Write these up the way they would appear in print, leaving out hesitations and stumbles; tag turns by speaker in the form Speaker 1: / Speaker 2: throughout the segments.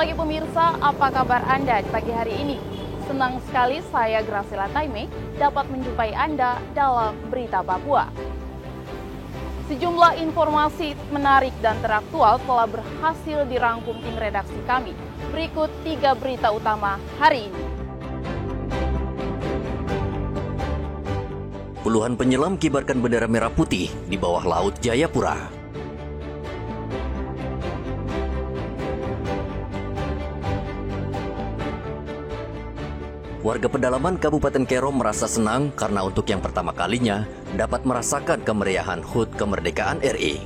Speaker 1: pagi pemirsa, apa kabar Anda di pagi hari ini? Senang sekali saya Graciela Taime dapat menjumpai Anda dalam Berita Papua. Sejumlah informasi menarik dan teraktual telah berhasil dirangkum tim redaksi kami. Berikut 3 berita utama hari ini.
Speaker 2: Puluhan penyelam kibarkan bendera merah putih di bawah laut Jayapura. Warga pedalaman Kabupaten Kerom merasa senang karena untuk yang pertama kalinya dapat merasakan kemeriahan HUT Kemerdekaan RI.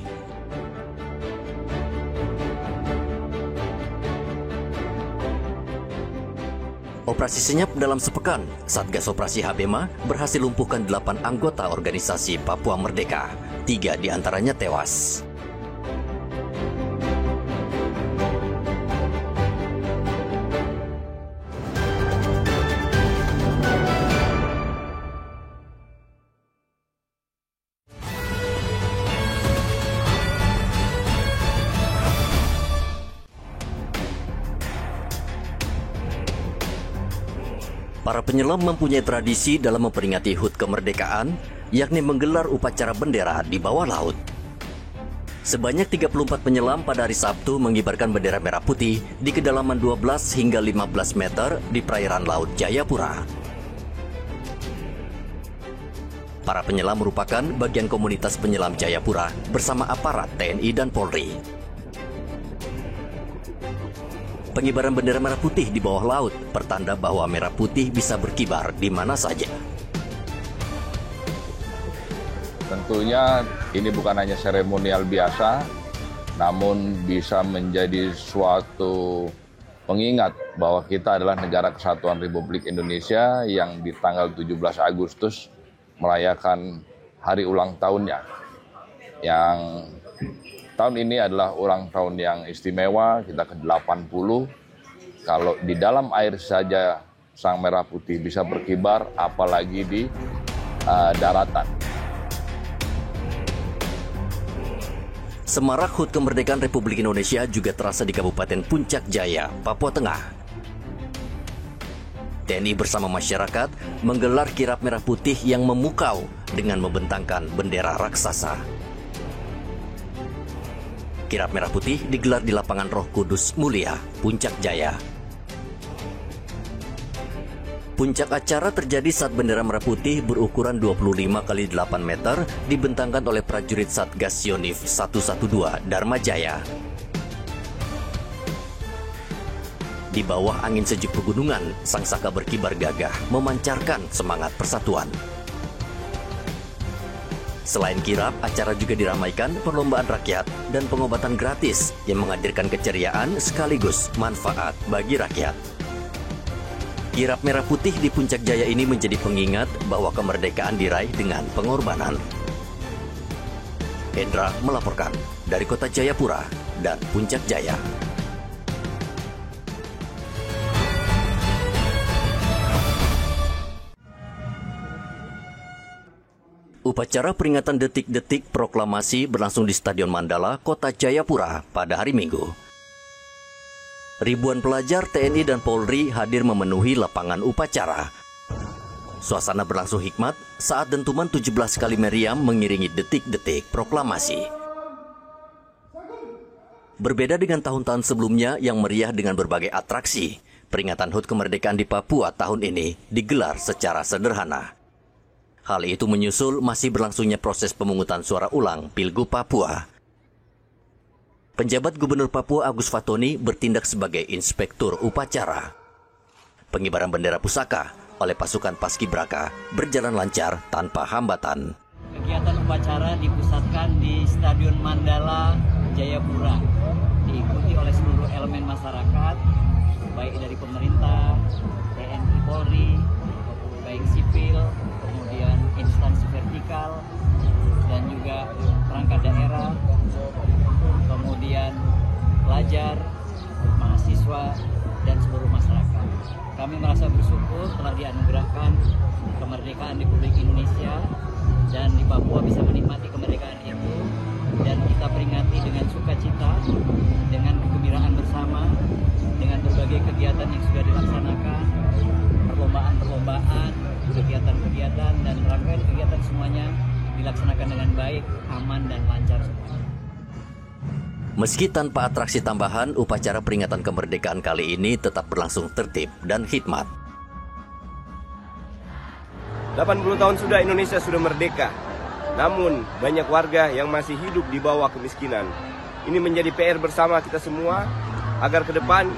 Speaker 2: Operasi senyap dalam sepekan, Satgas Operasi Habema berhasil lumpuhkan 8 anggota organisasi Papua Merdeka. 3 diantaranya tewas. Para penyelam mempunyai tradisi dalam memperingati HUT kemerdekaan, yakni menggelar upacara bendera di bawah laut. Sebanyak 34 penyelam pada hari Sabtu mengibarkan bendera merah putih di kedalaman 12 hingga 15 meter di perairan laut Jayapura. Para penyelam merupakan bagian komunitas penyelam Jayapura bersama aparat TNI dan Polri. Pengibaran bendera merah putih di bawah laut pertanda bahwa merah putih bisa berkibar di mana saja.
Speaker 3: Tentunya ini bukan hanya seremonial biasa, namun bisa menjadi suatu pengingat bahwa kita adalah negara kesatuan Republik Indonesia yang di tanggal 17 Agustus merayakan hari ulang tahunnya. Yang tahun ini adalah ulang tahun yang istimewa, kita ke-80. Kalau di dalam air saja sang merah putih bisa berkibar, apalagi di daratan.
Speaker 2: Semarak HUT Kemerdekaan Republik Indonesia juga terasa di Kabupaten Puncak Jaya, Papua Tengah. TNI bersama masyarakat menggelar kirap merah putih yang memukau dengan membentangkan bendera raksasa. Kirap merah putih digelar di lapangan Roh Kudus Mulia, Puncak Jaya. Puncak acara terjadi saat bendera merah putih berukuran 25 x 8 meter dibentangkan oleh prajurit Satgas Yonif 112 Dharma Jaya. Di bawah angin sejuk pegunungan, sang saka berkibar gagah memancarkan semangat persatuan. Selain kirap, acara juga diramaikan perlombaan rakyat dan pengobatan gratis yang menghadirkan keceriaan sekaligus manfaat bagi rakyat. Kirap merah putih di Puncak Jaya ini menjadi pengingat bahwa kemerdekaan diraih dengan pengorbanan. Hendra melaporkan dari Kota Jayapura dan Puncak Jaya. Upacara peringatan detik-detik proklamasi berlangsung di Stadion Mandala, Kota Jayapura pada hari Minggu. Ribuan pelajar TNI dan Polri hadir memenuhi lapangan upacara. Suasana berlangsung hikmat saat dentuman 17 kali meriam mengiringi detik-detik proklamasi. Berbeda dengan tahun-tahun sebelumnya yang meriah dengan berbagai atraksi, peringatan HUT kemerdekaan di Papua tahun ini digelar secara sederhana. Hal itu menyusul masih berlangsungnya proses pemungutan suara ulang Pilgub Papua. Penjabat Gubernur Papua Agus Fatoni bertindak sebagai inspektur upacara. Pengibaran bendera pusaka oleh pasukan Paskibraka berjalan lancar tanpa hambatan.
Speaker 4: Kegiatan upacara dipusatkan di Stadion Mandala, Jayapura. Diikuti oleh seluruh elemen masyarakat, baik dari pemerintah, TNI, Polri, baik sipil, kemudian instansi vertikal, dan juga perangkat daerah, kemudian pelajar, mahasiswa, dan seluruh masyarakat. Kami merasa bersyukur telah dianugerahkan kemerdekaan Republik Indonesia dan di Papua bisa menikmati kemerdekaan itu, dan kita peringati dengan sukacita, dengan kegembiraan bersama, dengan berbagai kegiatan yang sudah dilaksanakan, perlombaan-perlombaan, kegiatan-kegiatan, dan rangkaian kegiatan semuanya dilaksanakan dengan baik, aman, dan lancar semua.
Speaker 2: Meski tanpa atraksi tambahan, upacara peringatan kemerdekaan kali ini tetap berlangsung tertib dan hikmat.
Speaker 5: 80 tahun sudah Indonesia sudah merdeka. Namun banyak warga yang masih hidup di bawah kemiskinan. Ini menjadi PR bersama kita semua agar ke depan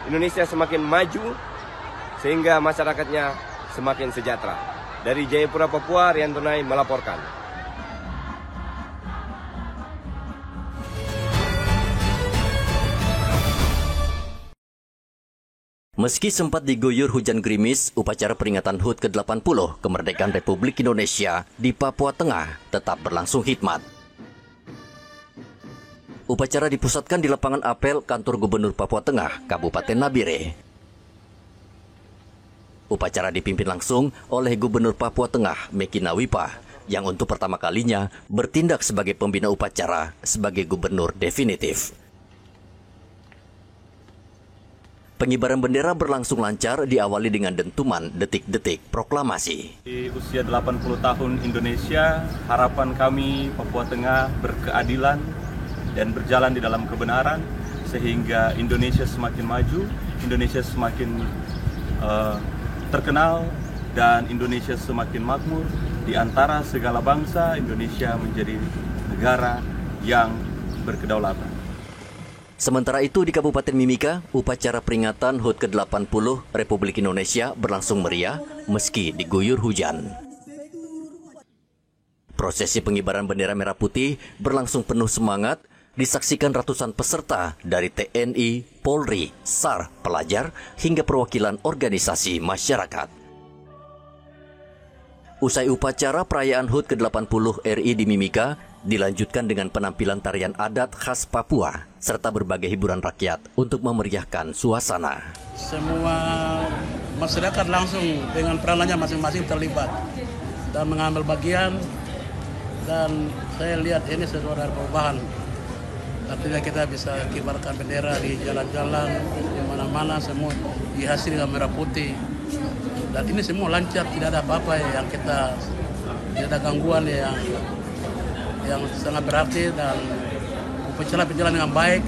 Speaker 5: Indonesia semakin maju sehingga masyarakatnya semakin sejahtera. Dari Jayapura, Papua, Rianto Nai melaporkan.
Speaker 2: Meski sempat diguyur hujan gerimis, upacara peringatan HUT ke-80 kemerdekaan Republik Indonesia di Papua Tengah tetap berlangsung hikmat. Upacara dipusatkan di lapangan apel kantor Gubernur Papua Tengah, Kabupaten Nabire. Upacara dipimpin langsung oleh Gubernur Papua Tengah, Meki Nawipah, yang untuk pertama kalinya bertindak sebagai pembina upacara sebagai gubernur definitif. Pengibaran bendera berlangsung lancar diawali dengan dentuman detik-detik proklamasi.
Speaker 6: Di usia 80 tahun Indonesia, harapan kami Papua Tengah berkeadilan dan berjalan di dalam kebenaran sehingga Indonesia semakin maju, Indonesia semakin terkenal, dan Indonesia semakin makmur. Di antara segala bangsa, Indonesia menjadi negara yang berkedaulatan.
Speaker 2: Sementara itu di Kabupaten Mimika, upacara peringatan HUT ke-80 Republik Indonesia berlangsung meriah meski diguyur hujan. Prosesi pengibaran bendera merah putih berlangsung penuh semangat, disaksikan ratusan peserta dari TNI, Polri, SAR, pelajar, hingga perwakilan organisasi masyarakat. Usai upacara perayaan HUT ke-80 RI di Mimika, dilanjutkan dengan penampilan tarian adat khas Papua, serta berbagai hiburan rakyat untuk memeriahkan suasana.
Speaker 7: Semua masyarakat langsung dengan peranannya masing-masing terlibat dan mengambil bagian, dan saya lihat ini sesuatu perubahan. Artinya kita bisa kibarkan bendera di jalan-jalan, di mana-mana, semua dihiasi dengan merah putih. Dan ini semua lancar, tidak ada apa-apa yang kita, tidak ada gangguan yang sangat berarti, dan upacara berjalan dengan baik,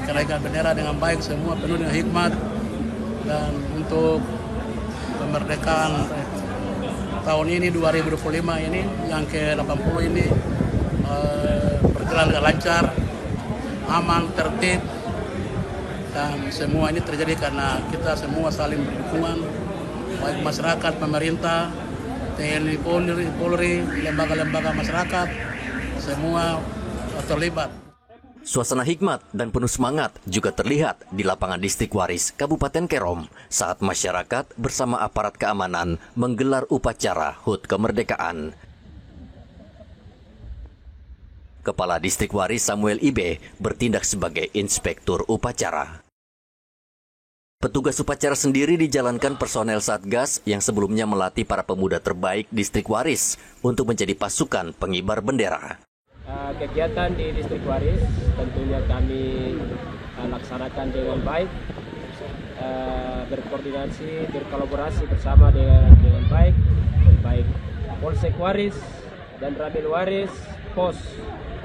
Speaker 7: kenaikan bendera dengan baik, semua penuh dengan hikmat. Dan untuk kemerdekaan tahun ini 2025 ini yang ke-80 ini berjalan dengan lancar, aman, tertib, dan semua ini terjadi karena kita semua saling berdukungan, baik masyarakat, pemerintah, TNI, Polri, lembaga-lembaga masyarakat, semua terlibat.
Speaker 2: Suasana hikmat dan penuh semangat juga terlihat di lapangan Distrik Waris, Kabupaten Kerom, saat masyarakat bersama aparat keamanan menggelar upacara HUT kemerdekaan. Kepala Distrik Waris Samuel Ibe bertindak sebagai inspektur upacara. Petugas upacara sendiri dijalankan personel Satgas yang sebelumnya melatih para pemuda terbaik Distrik Waris untuk menjadi pasukan pengibar bendera.
Speaker 8: Kegiatan di Distrik Waris tentunya kami laksanakan dengan baik, berkoordinasi, berkolaborasi bersama dengan baik Polsek Waris dan Ramil Waris, Pos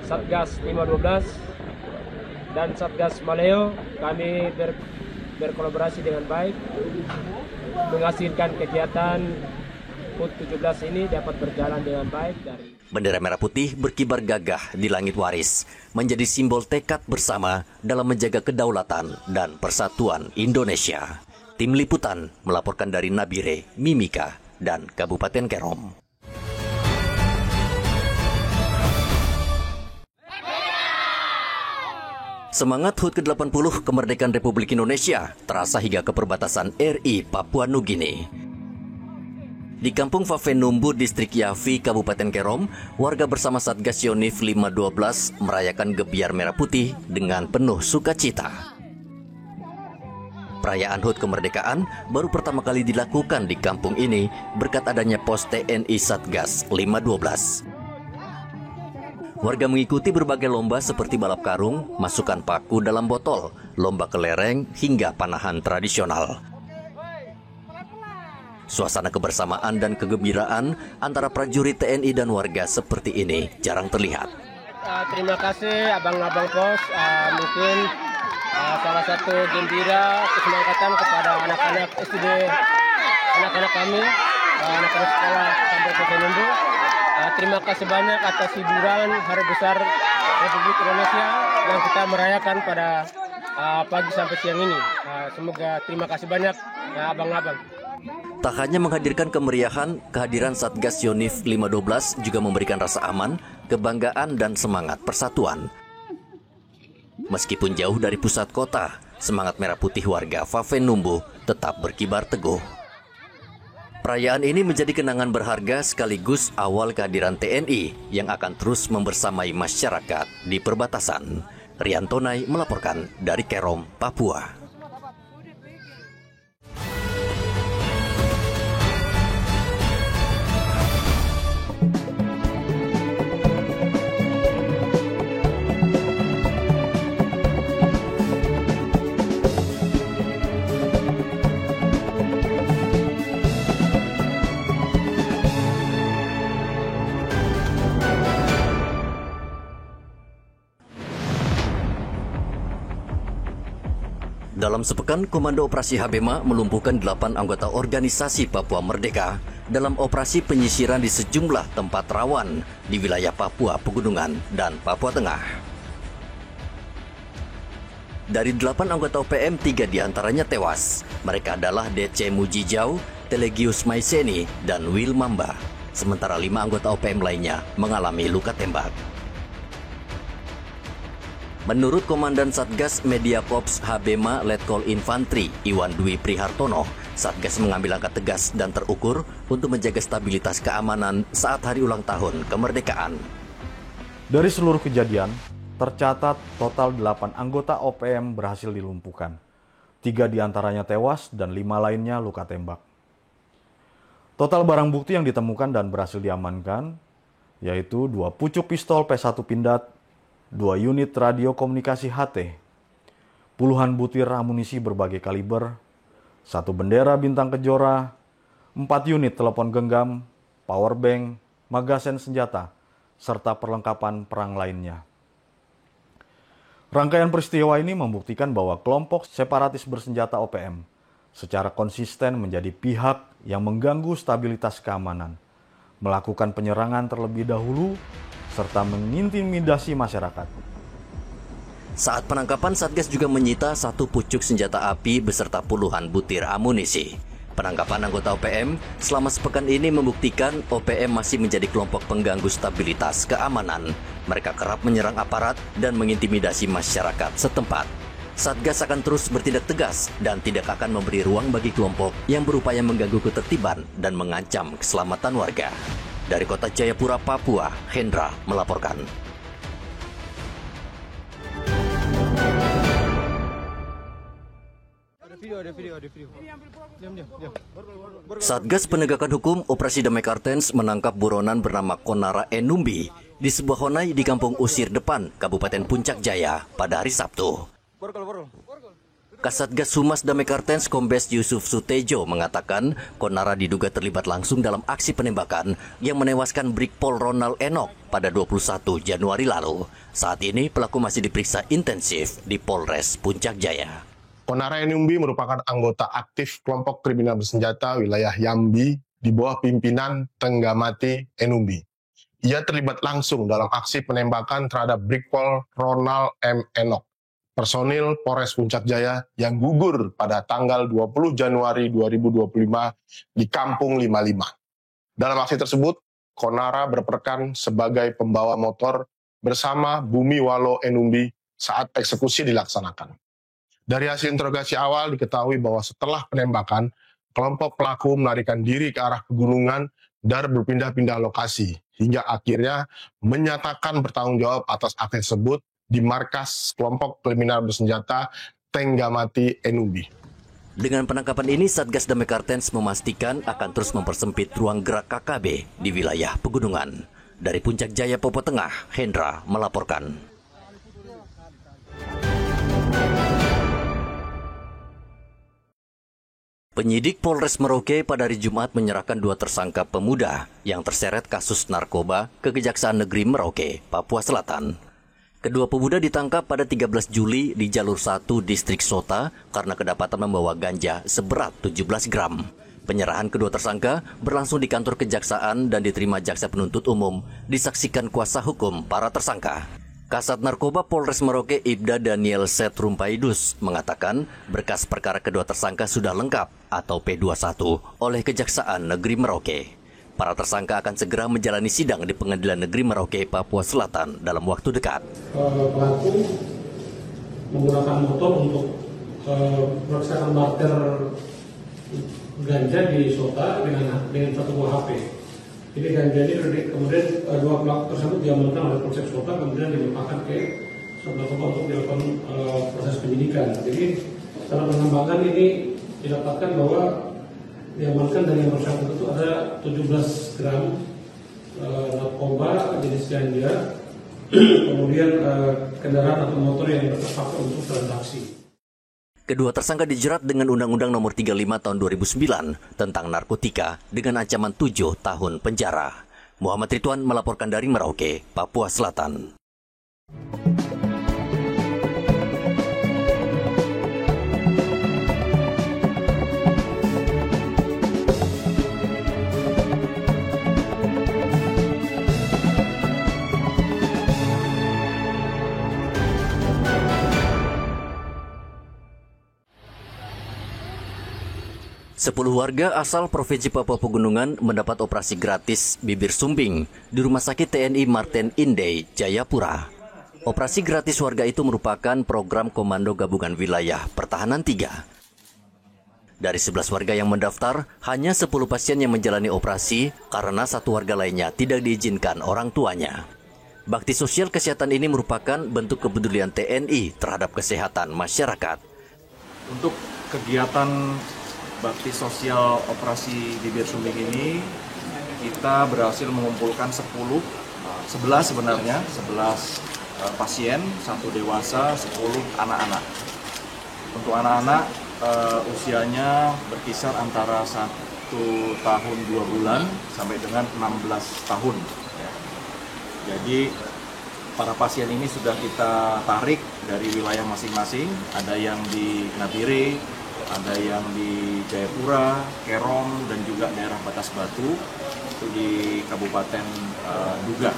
Speaker 8: Satgas 512 dan Satgas Maleo. Kami berkolaborasi dengan baik, menghasilkan kegiatan HUT 17 ini dapat berjalan dengan baik.
Speaker 2: Bendera merah putih berkibar gagah di langit Waris, menjadi simbol tekad bersama dalam menjaga kedaulatan dan persatuan Indonesia. Tim Liputan melaporkan dari Nabire, Mimika, dan Kabupaten Kerom. Semangat HUT ke-80 kemerdekaan Republik Indonesia terasa hingga ke perbatasan RI Papua Nugini. Di Kampung Favenumbu, Distrik Yafi, Kabupaten Kerom, warga bersama Satgas Yonif 512 merayakan gebiar merah putih dengan penuh sukacita. Perayaan HUT kemerdekaan baru pertama kali dilakukan di kampung ini berkat adanya pos TNI Satgas 512. Warga mengikuti berbagai lomba seperti balap karung, masukkan paku dalam botol, lomba kelereng, hingga panahan tradisional. Suasana kebersamaan dan kegembiraan antara prajurit TNI dan warga seperti ini jarang terlihat.
Speaker 8: Terima kasih abang-abang pos, mungkin salah satu gembira kesemangatan kepada anak-anak SD, anak-anak kami, anak-anak sekolah Kampung Posenumbu. Terima kasih banyak atas hiburan Hari Besar Republik Indonesia yang kita merayakan pada pagi sampai siang ini. Semoga terima kasih banyak abang-abang.
Speaker 2: Tak hanya menghadirkan kemeriahan, kehadiran Satgas Yonif 512 juga memberikan rasa aman, kebanggaan, dan semangat persatuan. Meskipun jauh dari pusat kota, semangat merah putih warga Favenumbu tetap berkibar teguh. Perayaan ini menjadi kenangan berharga sekaligus awal kehadiran TNI yang akan terus membersamai masyarakat di perbatasan. Rian Tonai melaporkan dari Kerom, Papua. Dalam sepekan, Komando Operasi Habema melumpuhkan 8 anggota organisasi Papua Merdeka dalam operasi penyisiran di sejumlah tempat rawan di wilayah Papua Pegunungan dan Papua Tengah. Dari 8 anggota OPM, 3 diantaranya tewas. Mereka adalah DC Mujijau, Telegius Maiseni, dan Will Mamba. Sementara 5 anggota OPM lainnya mengalami luka tembak. Menurut Komandan Satgas Media Korps Habema Letkol Infantri Iwan Dwi Prihartono, Satgas mengambil langkah tegas dan terukur untuk menjaga stabilitas keamanan saat hari ulang tahun kemerdekaan.
Speaker 9: Dari seluruh kejadian, tercatat total 8 anggota OPM berhasil dilumpuhkan. 3 diantaranya tewas dan 5 lainnya luka tembak. Total barang bukti yang ditemukan dan berhasil diamankan, yaitu 2 pucuk pistol P1 Pindad, 2 unit radio komunikasi HT, puluhan butir amunisi berbagai kaliber, 1 bendera bintang kejora, 4 unit telepon genggam, power bank, magazen senjata, serta perlengkapan perang lainnya. Rangkaian peristiwa ini membuktikan bahwa kelompok separatis bersenjata OPM secara konsisten menjadi pihak yang mengganggu stabilitas keamanan, melakukan penyerangan terlebih dahulu, serta mengintimidasi masyarakat.
Speaker 2: Saat penangkapan, Satgas juga menyita 1 pucuk senjata api beserta puluhan butir amunisi. Penangkapan anggota OPM selama sepekan ini membuktikan OPM masih menjadi kelompok pengganggu stabilitas keamanan. Mereka kerap menyerang aparat dan mengintimidasi masyarakat setempat. Satgas akan terus bertindak tegas dan tidak akan memberi ruang bagi kelompok yang berupaya mengganggu ketertiban dan mengancam keselamatan warga. Dari Kota Jayapura, Papua, Hendra melaporkan. Satgas Penegakan Hukum Operasi Damai Kartens menangkap buronan bernama Konara Enumbi di sebuah honai di Kampung Usir Depan, Kabupaten Puncak Jaya pada hari Sabtu. Kasatgas Humas Damai Kartens Kombes Yusuf Sutejo mengatakan Konara diduga terlibat langsung dalam aksi penembakan yang menewaskan Brigpol Ronald Enoch pada 21 Januari lalu. Saat ini pelaku masih diperiksa intensif di Polres Puncak Jaya.
Speaker 10: Konara Enumbi merupakan anggota aktif kelompok kriminal bersenjata wilayah Yambi di bawah pimpinan Tenggamati Enumbi. Ia terlibat langsung dalam aksi penembakan terhadap Brigpol Ronald M. Enoch, personil Polres Puncak Jaya yang gugur pada tanggal 20 Januari 2025 di Kampung 55. Dalam aksi tersebut, Konara berperan sebagai pembawa motor bersama Bumi Walo Enumbi saat eksekusi dilaksanakan. Dari hasil interogasi awal diketahui bahwa setelah penembakan, kelompok pelaku melarikan diri ke arah pegunungan dan berpindah-pindah lokasi, hingga akhirnya menyatakan bertanggung jawab atas aksi tersebut di markas kelompok kriminal bersenjata Tenggamati Enumbi.
Speaker 2: Dengan penangkapan ini, Satgas Damai Kartens memastikan akan terus mempersempit ruang gerak KKB di wilayah pegunungan. Dari Puncak Jaya, Papua Tengah, Hendra melaporkan. Penyidik Polres Merauke pada hari Jumat menyerahkan 2 tersangka pemuda yang terseret kasus narkoba ke Kejaksaan Negeri Merauke, Papua Selatan. Kedua pemuda ditangkap pada 13 Juli di Jalur 1 Distrik Sota karena kedapatan membawa ganja seberat 17 gram. Penyerahan kedua tersangka berlangsung di kantor kejaksaan dan diterima jaksa penuntut umum, disaksikan kuasa hukum para tersangka. Kasat Narkoba Polres Merauke Ibda Daniel Set Rumpaidus mengatakan berkas perkara kedua tersangka sudah lengkap atau P21 oleh Kejaksaan Negeri Merauke. Para tersangka akan segera menjalani sidang di Pengadilan Negeri Merauke, Papua Selatan dalam waktu dekat.
Speaker 11: Pelaku menggunakan motor untuk melaksanakan barter ganja di Sota dengan satu buah HP. Jadi ganja ini kemudian 2 pelaku tersebut diamankan oleh Polsek Sota, kemudian dilimpahkan ke sebuah tempat untuk dilakukan proses penyidikan. Jadi setelah pengembangan ini didapatkan bahwa diamankan dari yang bersangkutan itu ada 17 gram narkoba jenis ganja, kemudian kendaraan atau motor yang terpakai untuk transaksi.
Speaker 2: Kedua tersangka dijerat dengan Undang-Undang Nomor 35 Tahun 2009 tentang narkotika dengan ancaman 7 tahun penjara. Muhammad Ridwan melaporkan dari Merauke, Papua Selatan. Sepuluh warga asal Provinsi Papua Pegunungan mendapat operasi gratis bibir sumbing di Rumah Sakit TNI Martin Inday, Jayapura. Operasi gratis warga itu merupakan program Komando Gabungan Wilayah Pertahanan 3. Dari 11 warga yang mendaftar, hanya 10 pasien yang menjalani operasi karena 1 warga lainnya tidak diizinkan orang tuanya. Bakti sosial kesehatan ini merupakan bentuk kepedulian TNI terhadap kesehatan masyarakat.
Speaker 12: Untuk kegiatan bakti sosial operasi bibir sumbing ini, kita berhasil mengumpulkan 11 sebenarnya, 11 pasien, 1 dewasa, 10 anak-anak. Untuk anak-anak usianya berkisar antara 1 tahun 2 bulan sampai dengan 16 tahun. Jadi para pasien ini sudah kita tarik dari wilayah masing-masing, ada yang di Nabire, ada yang di Jayapura, Kerong, dan juga daerah Batas Batu, itu di Kabupaten Duga.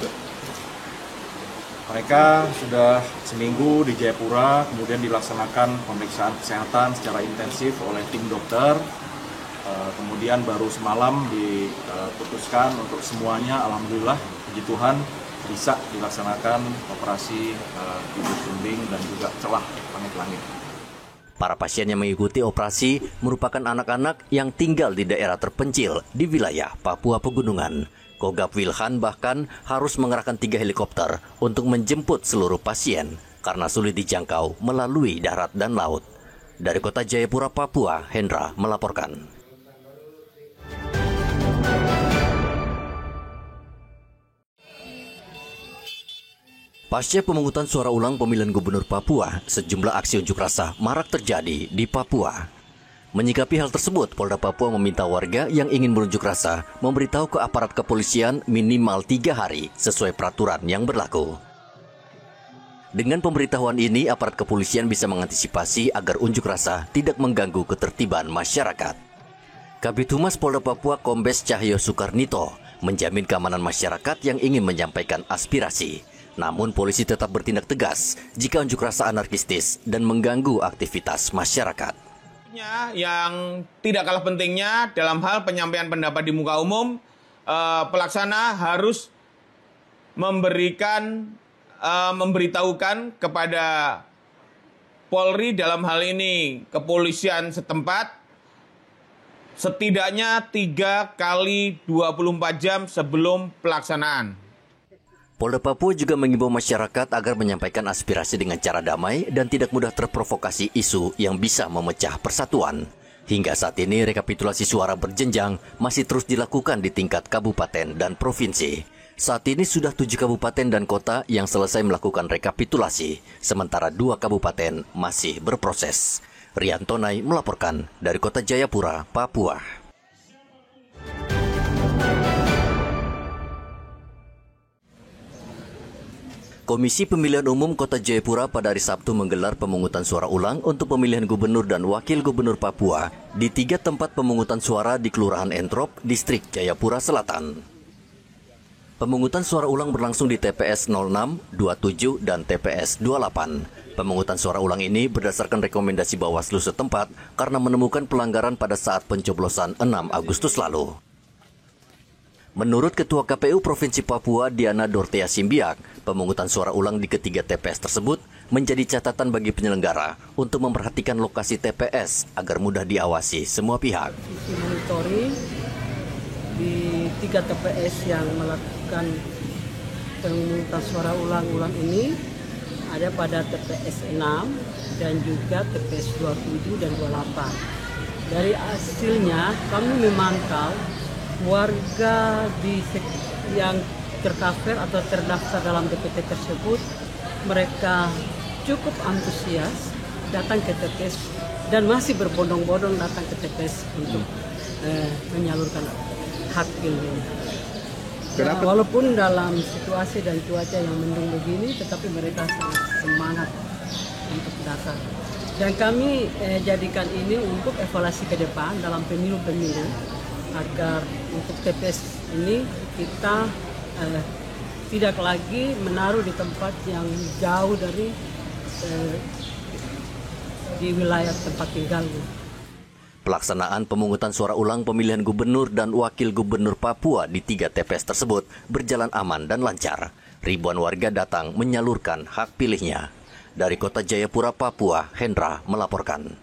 Speaker 12: Mereka sudah seminggu di Jayapura, kemudian dilaksanakan pemeriksaan kesehatan secara intensif oleh tim dokter. Kemudian baru semalam diputuskan untuk semuanya, alhamdulillah, puji Tuhan, bisa dilaksanakan operasi bibir sumbing dan juga celah langit-langit.
Speaker 2: Para pasien yang mengikuti operasi merupakan anak-anak yang tinggal di daerah terpencil di wilayah Papua Pegunungan. Kogab Wilhan bahkan harus mengerahkan 3 helikopter untuk menjemput seluruh pasien karena sulit dijangkau melalui darat dan laut. Dari kota Jayapura, Papua, Hendra melaporkan. Pasca pemungutan suara ulang pemilihan gubernur Papua, sejumlah aksi unjuk rasa marak terjadi di Papua. Menyikapi hal tersebut, Polda Papua meminta warga yang ingin berunjuk rasa memberitahu ke aparat kepolisian minimal 3 hari sesuai peraturan yang berlaku. Dengan pemberitahuan ini, aparat kepolisian bisa mengantisipasi agar unjuk rasa tidak mengganggu ketertiban masyarakat. Kabid Humas Polda Papua Kombes Cahyo Soekarnito menjamin keamanan masyarakat yang ingin menyampaikan aspirasi. Namun polisi tetap bertindak tegas jika unjuk rasa anarkistis dan mengganggu aktivitas masyarakat.
Speaker 13: Yang tidak kalah pentingnya dalam hal penyampaian pendapat di muka umum, pelaksana harus memberitahukan kepada Polri, dalam hal ini kepolisian setempat, setidaknya 3 kali 24 jam sebelum pelaksanaan.
Speaker 2: Polda Papua juga mengimbau masyarakat agar menyampaikan aspirasi dengan cara damai dan tidak mudah terprovokasi isu yang bisa memecah persatuan. Hingga saat ini rekapitulasi suara berjenjang masih terus dilakukan di tingkat kabupaten dan provinsi. Saat ini sudah 7 kabupaten dan kota yang selesai melakukan rekapitulasi, sementara 2 kabupaten masih berproses. Rian Tonai melaporkan dari Kota Jayapura, Papua. Komisi Pemilihan Umum Kota Jayapura pada hari Sabtu menggelar pemungutan suara ulang untuk pemilihan gubernur dan wakil gubernur Papua di 3 tempat pemungutan suara di Kelurahan Entrop, Distrik Jayapura Selatan. Pemungutan suara ulang berlangsung di TPS 06, 27, dan TPS 28. Pemungutan suara ulang ini berdasarkan rekomendasi Bawaslu setempat karena menemukan pelanggaran pada saat pencoblosan 6 Agustus lalu. Menurut Ketua KPU Provinsi Papua, Diana Dortea Simbiak, pemungutan suara ulang di ketiga TPS tersebut menjadi catatan bagi penyelenggara untuk memperhatikan lokasi TPS agar mudah diawasi semua pihak.
Speaker 14: Monitoring di 3 TPS yang melakukan pemungutan suara ulang ini ada pada TPS 6 dan juga TPS 27 dan 28. Dari hasilnya kami memantau warga yang tercover atau terdaftar dalam DPT tersebut, mereka cukup antusias datang ke TPS dan masih berbondong-bondong datang ke TPS untuk menyalurkan hak pilih. Nah, walaupun dalam situasi dan cuaca yang mendung begini, tetapi mereka sangat semangat untuk datang. Dan kami jadikan ini untuk evaluasi ke depan dalam pemilu-pemilu, agar untuk TPS ini kita tidak lagi menaruh di tempat yang jauh dari di wilayah tempat tinggalnya.
Speaker 2: Pelaksanaan pemungutan suara ulang pemilihan gubernur dan wakil gubernur Papua di 3 TPS tersebut berjalan aman dan lancar. Ribuan warga datang menyalurkan hak pilihnya. Dari Kota Jayapura, Papua, Hendra melaporkan.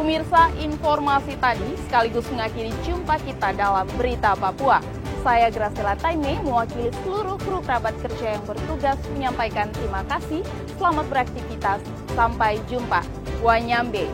Speaker 1: Pemirsa, informasi tadi sekaligus mengakhiri jumpa kita dalam Berita Papua. Saya Graciela Taime, mewakili seluruh kru kerabat kerja yang bertugas menyampaikan terima kasih. Selamat beraktivitas. Sampai jumpa. Wanyambe.